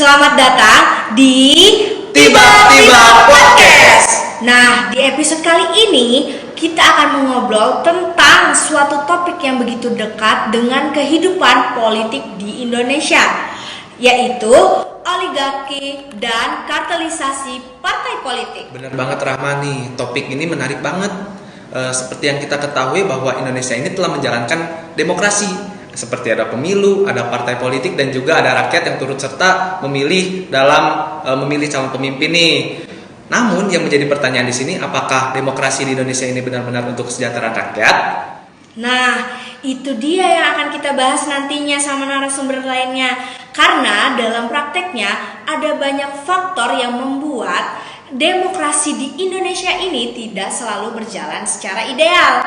Selamat datang di Tiba-tiba Podcast. Nah, di episode kali ini kita akan mengobrol tentang suatu topik yang begitu dekat dengan kehidupan politik di Indonesia, yaitu oligarki dan kartelisasi partai politik. Bener banget Rahmani, topik ini menarik banget. Seperti yang kita ketahui bahwa Indonesia ini telah menjalankan demokrasi. Seperti ada pemilu, ada partai politik, dan juga ada rakyat yang turut serta memilih dalam memilih calon pemimpin nih. Namun yang menjadi pertanyaan di sini, apakah demokrasi di Indonesia ini benar-benar untuk kesejahteraan rakyat? Nah, itu dia yang akan kita bahas nantinya sama narasumber lainnya. Karena dalam prakteknya ada banyak faktor yang membuat demokrasi di Indonesia ini tidak selalu berjalan secara ideal.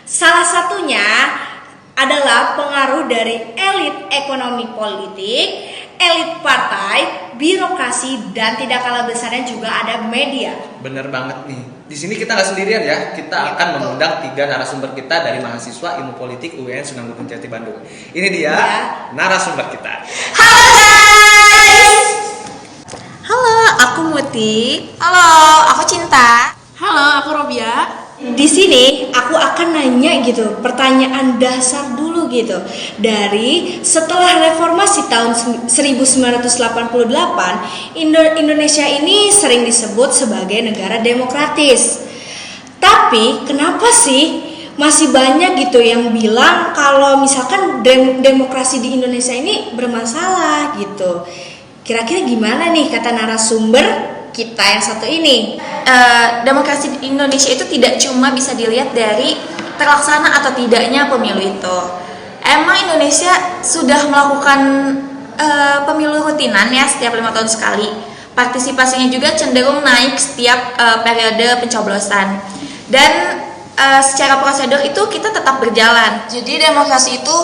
Salah satunya adalah pengaruh dari elit ekonomi politik, elit partai, birokrasi, dan tidak kalah besarnya juga ada media. Bener banget nih. Di sini kita nggak sendirian ya. Kita akan mengundang 3 narasumber kita dari mahasiswa Ilmu Politik UIN Sunan Gunung Jati Bandung. Ini dia narasumber kita. Halo guys. Halo, aku Muti. Halo, aku Cinta. Halo, aku Robia. Di sini aku akan nanya gitu, pertanyaan dasar dulu gitu. Dari setelah reformasi tahun 1988, Indonesia ini sering disebut sebagai negara demokratis. Tapi kenapa sih masih banyak gitu yang bilang kalau misalkan demokrasi di Indonesia ini bermasalah gitu. Kira-kira gimana nih kata narasumber kita yang satu ini? Demokrasi di Indonesia itu tidak cuma bisa dilihat dari terlaksana atau tidaknya pemilu itu. Emang Indonesia sudah melakukan pemilu rutinan ya setiap 5 tahun sekali. Partisipasinya juga cenderung naik setiap periode pencoblosan. Dan secara prosedur itu kita tetap berjalan. Jadi demokrasi itu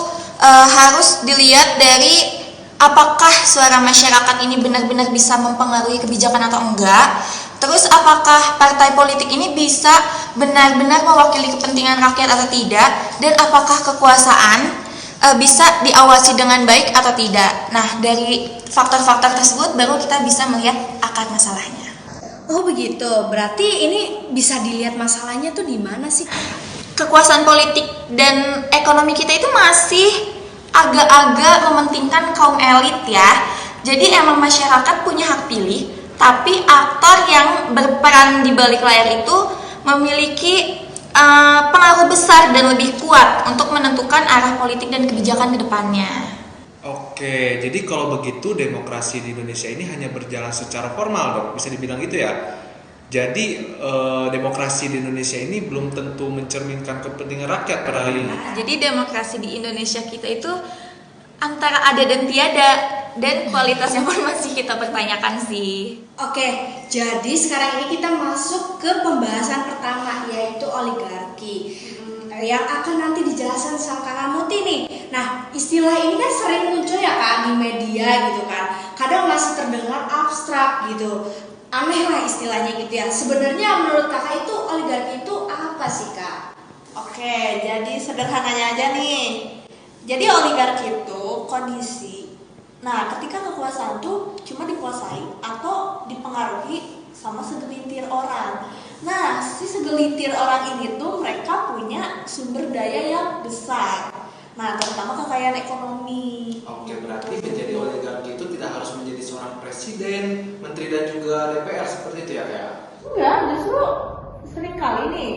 harus dilihat dari apakah suara masyarakat ini benar-benar bisa mempengaruhi kebijakan atau enggak. Terus apakah partai politik ini bisa benar-benar mewakili kepentingan rakyat atau tidak. Dan apakah kekuasaan bisa diawasi dengan baik atau tidak. Nah, dari faktor-faktor tersebut baru kita bisa melihat akar masalahnya. Oh begitu, berarti ini bisa dilihat masalahnya tuh di mana sih? Kekuasaan politik dan ekonomi kita itu masih agak-agak mementingkan kaum elit ya. Jadi emang masyarakat punya hak pilih, tapi aktor yang berperan di balik layar itu memiliki pengaruh besar dan lebih kuat untuk menentukan arah politik dan kebijakan ke depannya. Oke, jadi kalau begitu demokrasi di Indonesia ini hanya berjalan secara formal dong, bisa dibilang gitu ya. Jadi demokrasi di Indonesia ini belum tentu mencerminkan kepentingan rakyat pada hari ini. Jadi demokrasi di Indonesia kita itu antara ada dan tiada, dan kualitasnya pun masih kita pertanyakan sih. Oke, jadi sekarang ini kita masuk ke pembahasan pertama, yaitu oligarki, yang akan nanti dijelaskan sama Kakak Muti nih. Nah, istilah ini kan sering muncul ya Kak di media gitu kan. Kadang masih terdengar abstrak gitu. Aneh lah istilahnya gitu ya. Sebenarnya menurut Kakak itu oligarki itu apa sih Kak? Oke, jadi sederhananya aja nih. Jadi oligarki itu kondisi. Nah, ketika kekuasaan tuh cuma dikuasai atau dipengaruhi sama segelintir orang. Nah, si segelintir orang ini tuh mereka punya sumber daya yang besar. Nah, terutama kekayaan ekonomi. Oke, berarti menjadi oligarki itu tidak harus menjadi seorang presiden, menteri dan juga DPR seperti itu ya Kak? Enggak, justru sering kali nih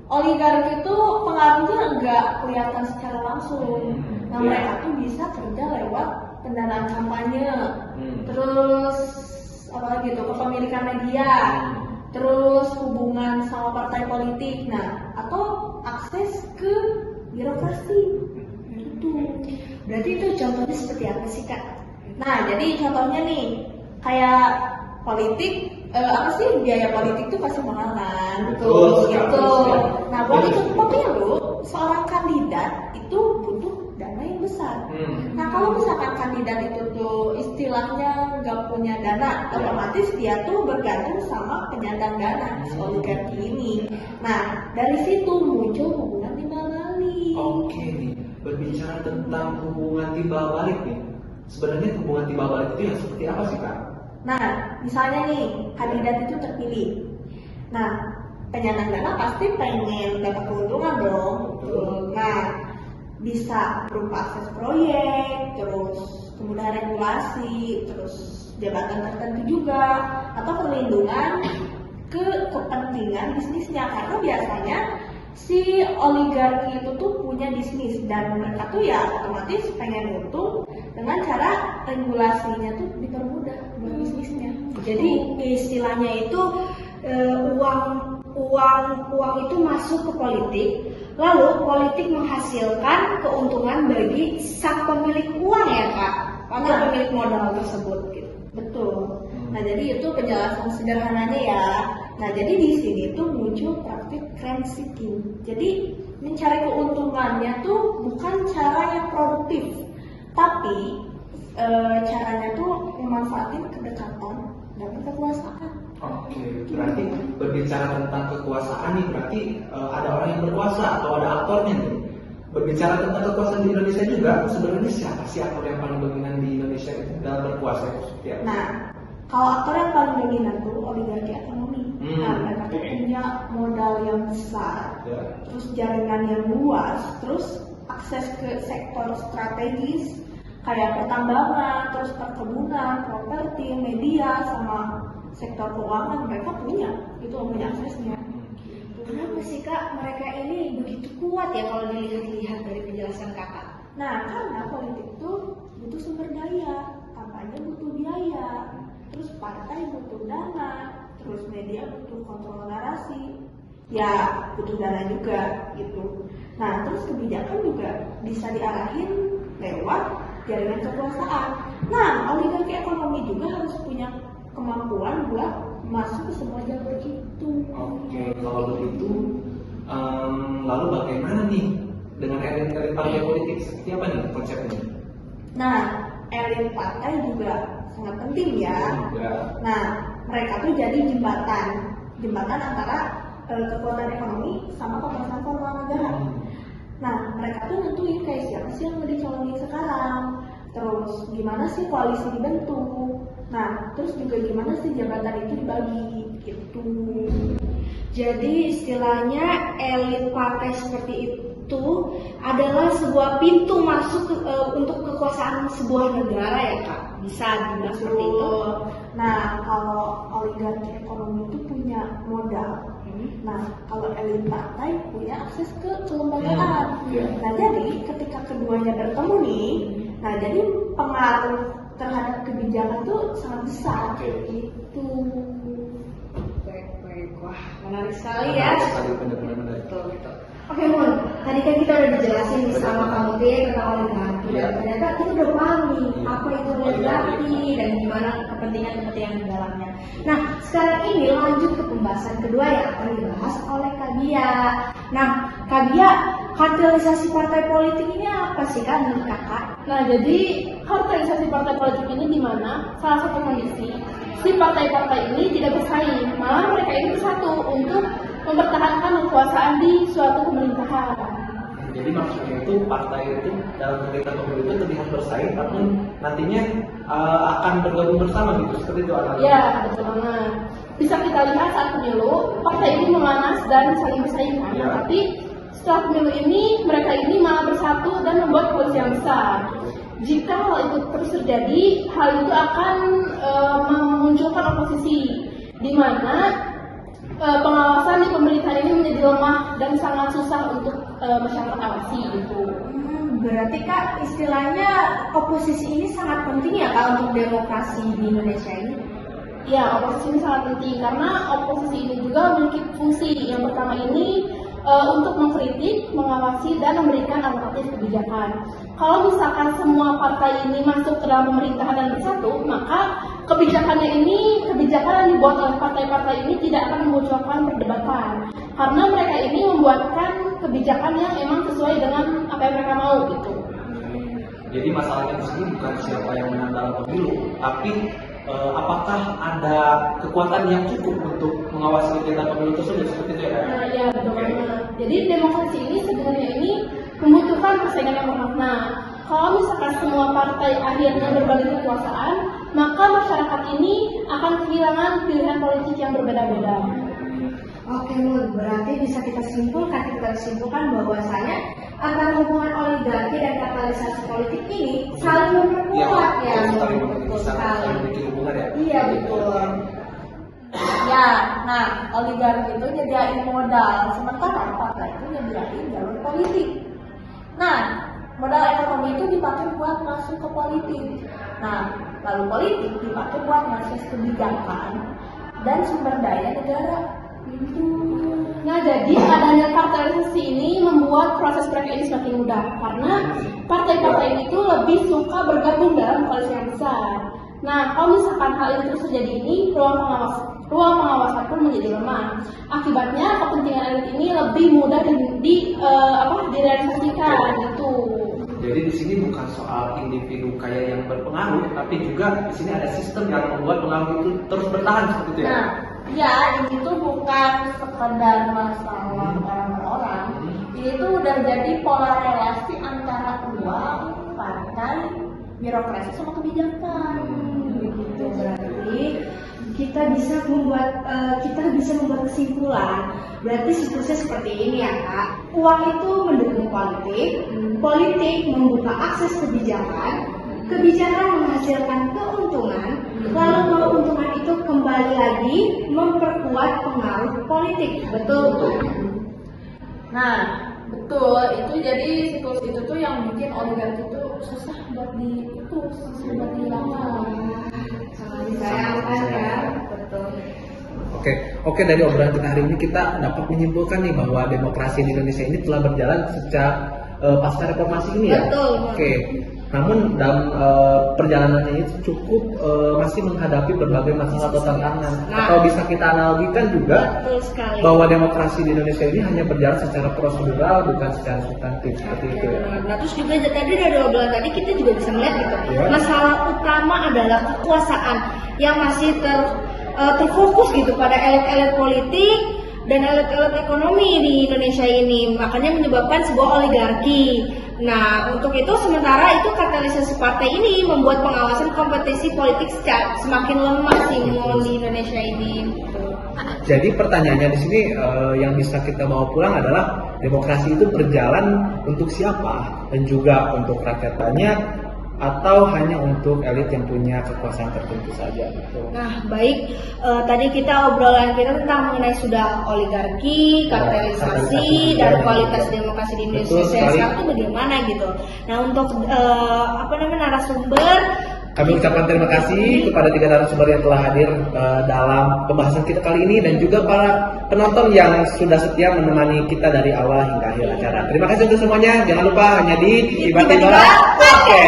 oligarki itu pengaruhnya enggak kelihatan secara langsung. Nah, mereka tuh bisa kerja lewat pendanaan kampanye, terus apalagi tuh kepemilikan media, terus hubungan sama partai politik, nah atau akses ke birokrasi. Itu berarti itu contohnya seperti apa sih Kak? Nah, jadi contohnya nih kayak politik, apa sih biaya politik tuh pasti mahal kan? Betul, gitu. betul. Nah, buat ikut pemilu seorang kandidat itu butuh dana yang besar. Nah, kalau misalkan kandidat itu tuh istilahnya nggak punya dana, otomatis dia tuh bergantung sama penyandang dana si oligarki ini. Nah, dari situ muncul hubungan timbal balik. Oke nih, berbicara tentang hubungan timbal balik nih. sebenarnya hubungan timbal balik itu yang seperti apa sih Kak? Nah, misalnya nih, kandidat itu terpilih. Nah, penyandang dana pasti pengen dapat keuntungan dong. Nah, bisa berupa akses proyek, terus kemudahan regulasi, terus jabatan tertentu juga, atau perlindungan ke kepentingan bisnisnya. Karena biasanya si oligarki itu tuh punya bisnis dan mereka tuh ya otomatis pengen untung dengan cara regulasinya tuh dipermudah buat bisnisnya. Jadi istilahnya itu uang itu masuk ke politik, lalu politik menghasilkan keuntungan bagi sang pemilik uang ya Kak, atau pemilik modal tersebut gitu. Betul. Nah, jadi itu penjelasan sederhananya ya. Nah, jadi di sini tuh muncul praktik rent seeking. Jadi mencari keuntungannya tuh bukan cara yang produktif, tapi caranya tuh memanfaatin kedekatan dan kekuasaan. Oke, berarti berbicara tentang kekuasaan nih, berarti ada orang yang berkuasa atau ada aktornya nih. Berbicara tentang kekuasaan di Indonesia juga, sebenarnya siapa sih aktor yang paling dominan di Indonesia itu dalam berkuasa itu seperti apa? Nah, kalau aktor yang paling dominan tuh oligarki ekonomi. Nah, mereka tuh punya modal yang besar, terus jaringan yang luas, terus akses ke sektor strategis kayak pertambangan, terus perkebunan, properti, media, sama sektor keuangan mereka punya aksesnya. Kenapa sih Kak mereka ini begitu kuat ya kalau dilihat-lihat dari penjelasan Kakak? Nah, karena politik itu butuh sumber daya, kampanye butuh biaya, terus partai butuh dana, terus media butuh kontrol narasi, ya butuh dana juga gitu. Nah, terus kebijakan juga bisa diarahin lewat jaringan kekuasaan. Nah, oligarki ekonomi juga harus punya kemampuan buat masuk ke semua jalur itu. Oke, kalau begitu, lalu bagaimana nih dengan elit-elit partai politik? Seperti apa nih konsepnya? Nah, elit partai juga sangat penting ya. Nah, mereka tuh jadi jembatan antara kekuatan ekonomi sama kekuasaan formal negara. Nah, mereka tuh nentuin kayak siapa sih yang mau dicalonin sekarang, terus gimana sih koalisi dibentuk, nah terus juga gimana sih jabatan itu dibagi gitu. Jadi istilahnya elit partai seperti itu adalah sebuah pintu masuk untuk kekuasaan sebuah negara ya Kak, bisa dibilang seperti itu. Nah, kalau oligarki ekonomi itu punya modal. Nah, kalau elit partai punya akses ke kelembagaan. Nah, jadi ketika keduanya bertemu nih, nah jadi pengaruh terhadap kebijakan itu sangat besar. Gitu. Baik. Wah, menarik sekali ya. Benar-benar. Betul. Oke Mun, tadi kan kita udah dijelasin nih sama kamu deh tentang oligarki dan ternyata kita udah paham nih apa itu oligarki dan gimana kepentingan di dalamnya. Nah, sekarang ini lanjut ke pembahasan kedua yang akan dibahas oleh Kak Bia. Nah, Kak Bia, kartelisasi partai politik ini apa sih Kak menurut Kakak? Nah, jadi kartelisasi partai politik ini di mana salah satu kondisi si partai-partai ini tidak bersaing, malah mereka ini bersatu untuk mempertahankan kekuasaan di suatu pemerintahan. Jadi maksudnya itu partai itu dalam kegiatan pemilu itu terlihat bersaing, tapi nantinya akan bergabung bersama gitu, seperti itu analisnya. Ya, betul banget. Bisa kita lihat saat pemilu, partai ini memanas dan saling bersaing. Tapi setelah pemilu ini, mereka ini malah bersatu dan membuat koalisi yang besar. Jika hal itu terus terjadi, hal itu akan memunculkan oposisi, di mana pengawasan di pemerintahan ini menjadi lemah dan sangat susah untuk masyarakat awasi gitu. Berarti Kak istilahnya oposisi ini sangat penting ya Kak untuk demokrasi di Indonesia ini? Ya, oposisi ini sangat penting karena oposisi ini juga memiliki fungsi. Yang pertama ini untuk mengkritik, mengawasi, dan memberikan alternatif kebijakan. Kalau misalkan semua partai ini masuk ke dalam pemerintahan dan bersatu, maka kebijakan yang dibuat oleh partai-partai ini tidak akan memunculkan perdebatan. Karena mereka ini membuatkan kebijakan yang emang sesuai dengan apa yang mereka mau gitu. Jadi masalahnya di sini bukan siapa yang menang dalam pemilu, tapi apakah ada kekuatan yang cukup untuk mengawasi kegiatan pemilu tersebut, seperti itu ya? Nah, ya betul banget. Jadi demokrasi ini sebenarnya ini membutuhkan persaingan yang bermakna. kalau misalkan semua partai akhirnya berbagi kekuasaan, maka masyarakat ini akan kehilangan pilihan politik yang berbeda-beda. Oke, Nur, berarti bisa kita simpulkan bahwasanya antara hubungan oligarki dan kapitalisasi politik ini saling memperkuat ya. Betul sekali. bikin hubungan ya. Iya, betul. Ya, nah oligarki itu nyediain modal, sementara partai itu nyediain jalur politik. Nah, modal ekonomi itu dipakai buat masuk ke politik. Nah, lalu politik dipakai buat ngakses kebijakan dan sumber daya negara. Gitu. Nah, jadi adanya kapitalisasi ini membuat proses mereka ini semakin mudah karena partai-partai itu lebih suka bergabung dalam koalisi yang besar. Nah, kalau misalkan hal itu terus terjadi ini, ruang pengawasan pun menjadi lemah. Akibatnya kepentingan elit ini lebih mudah direalisasikan gitu. Jadi di sini bukan soal individu kaya yang berpengaruh, tapi juga di sini ada sistem yang membuat pengaruh itu terus bertahan seperti itu ya. Nah, ya ini tuh bukan sekedar masalah orang per orang. Ini tuh udah jadi pola relasi antara uang, partai, birokrasi sama kebijakan. Begitu, berarti kita bisa membuat kesimpulan. Berarti siklusnya seperti ini ya, Kak. Uang itu mendukung politik membuka akses kebijakan menghasilkan keuntungan, lalu keuntungan itu kembali lagi memperkuat pengaruh politik. Betul. Nah, betul. Itu jadi siklus itu tuh yang bikin oligarki itu susah buat dihilangkan. Sangat disayangkan ya. Betul. Oke, dari obrolan kita hari ini kita dapat menyimpulkan nih bahwa demokrasi di Indonesia ini telah berjalan sejak pasca reformasi ini ya. Betul. Oke. Namun dalam perjalanannya itu cukup masih menghadapi berbagai masalah atau tantangan. Atau bisa kita analogikan juga Betul sekali. bahwa demokrasi di Indonesia ini hanya berjalan secara prosedural bukan secara substantif seperti itu ya. Nah, terus juga tadi dari obrolan tadi kita juga bisa melihat gitu. Ya. Masalah utama adalah kekuasaan yang masih terfokus gitu pada elit-elit politik dan elit-elit ekonomi di Indonesia ini, makanya menyebabkan sebuah oligarki. Nah, untuk itu sementara itu katalisasi partai ini membuat pengawasan kompetisi politik semakin lemah sih di Indonesia ini. Jadi pertanyaannya di sini yang bisa kita bawa pulang adalah demokrasi itu berjalan untuk siapa dan juga untuk rakyat banyak atau hanya untuk elit yang punya kekuasaan tertentu saja gitu. Nah, baik, tadi obrolan kita tentang mengenai sudah oligarki, kapitalisasi, dan kualitas demokrasi di Indonesia sekarang itu bagaimana gitu. Nah, untuk narasumber, kami ucapkan terima kasih kepada 3 narasumber yang telah hadir dalam pembahasan kita kali ini dan juga para penonton yang sudah setia menemani kita dari awal hingga akhir acara. Terima kasih untuk semuanya. Jangan lupa hanya di tiba-tiba. Oke.